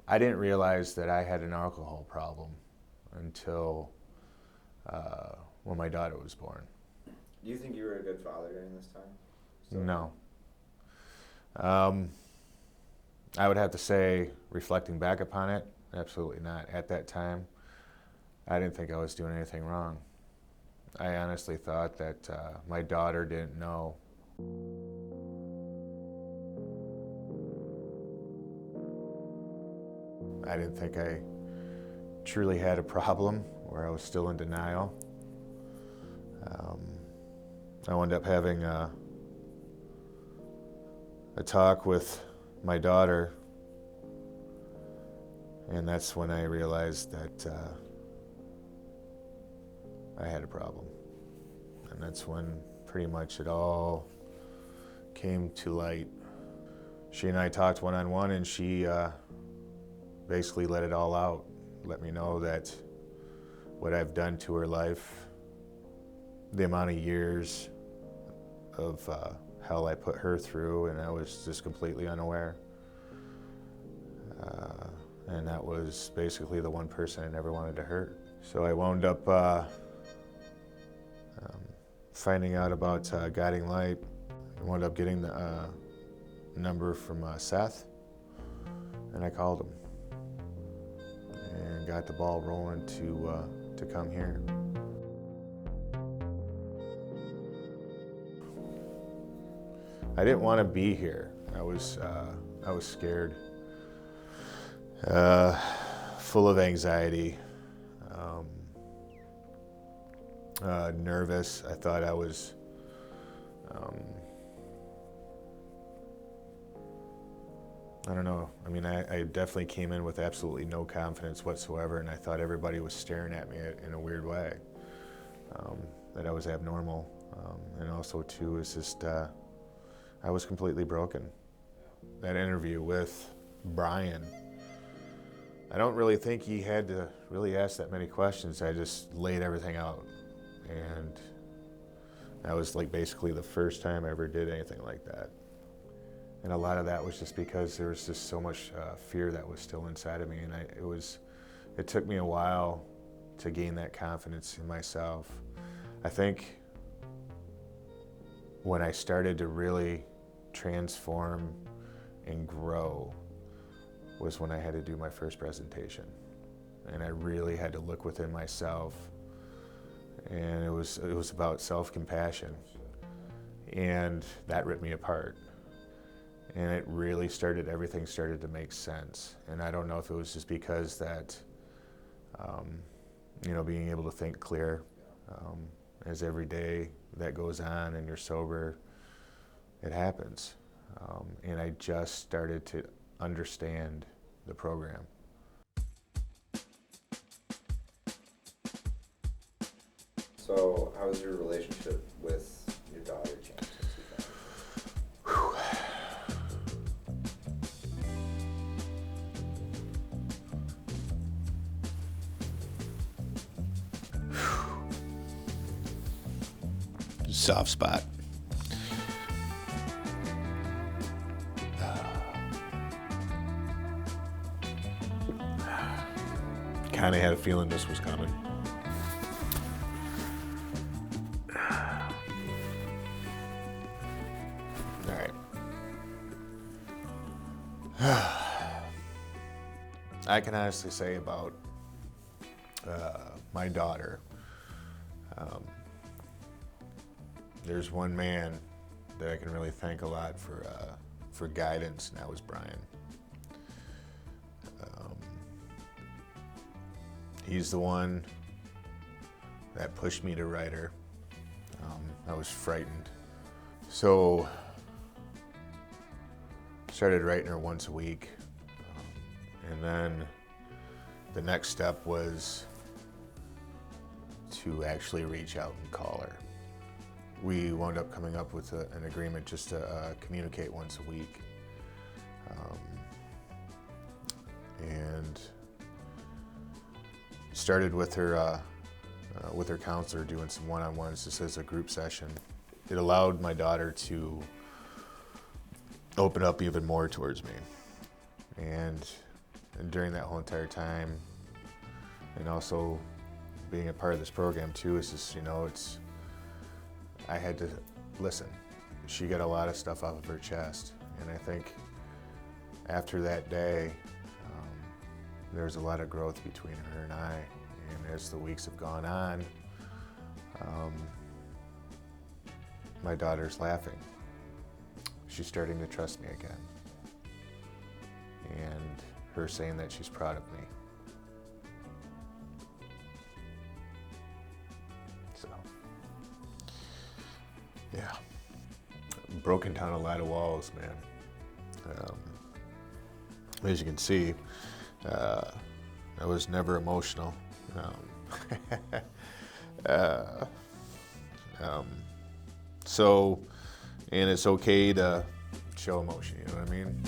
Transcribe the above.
I didn't realize that I had an alcohol problem until when my daughter was born. Do you think you were a good father during this time? No. I would have to say, reflecting back upon it, absolutely not. At that time, I didn't think I was doing anything wrong. I honestly thought that my daughter didn't know. I didn't think I truly had a problem, or I was still in denial. I wound up having a talk with my daughter, and that's when I realized that I had a problem. And that's when pretty much it all came to light. She and I talked one-on-one, and she basically let it all out, let me know that what I've done to her life, the amount of years of hell I put her through, and I was just completely unaware. And that was basically the one person I never wanted to hurt. So I wound up finding out about Guiding Light. I wound up getting the number from Seth, and I called him and got the ball rolling to come here. I didn't want to be here. I was scared, full of anxiety, nervous. I thought I was I don't know. I mean, I definitely came in with absolutely no confidence whatsoever, and I thought everybody was staring at me in a weird way, that I was abnormal. And also, too, is just I was completely broken. That interview with Brian, I don't really think he had to really ask that many questions. I just laid everything out, and that was like basically the first time I ever did anything like that. And a lot of that was just because there was just so much fear that was still inside of me, and it took me a while to gain that confidence in myself. I think when I started to really transform and grow was when I had to do my first presentation. And I really had to look within myself, and it was about self-compassion, and that ripped me apart. And it really everything started to make sense. And I don't know if it was just because that, being able to think clear, as every day that goes on and you're sober, it happens. And I just started to understand the program. So how has your relationship with your daughter changed since you found her? Soft spot. Kind of had a feeling this was coming. All right. I can honestly say about my daughter, there's one man that I can really thank a lot for guidance, and that was Brian. He's the one that pushed me to write her. I was frightened. So started writing her once a week. And then the next step was to actually reach out and call her. We wound up coming up with an agreement just to communicate once a week. And started with her counselor doing some one-on-ones just as a group session. It allowed my daughter to open up even more towards me. And during that whole entire time, and also being a part of this program too, is just, I had to listen. She got a lot of stuff off of her chest, and I think after that day, there's a lot of growth between her and I. And as the weeks have gone on, my daughter's laughing. She's starting to trust me again. And her saying that she's proud of me. So, yeah. Broken down a lot of walls, man. As you can see, I was never emotional. So, and it's okay to show emotion, you know what I mean?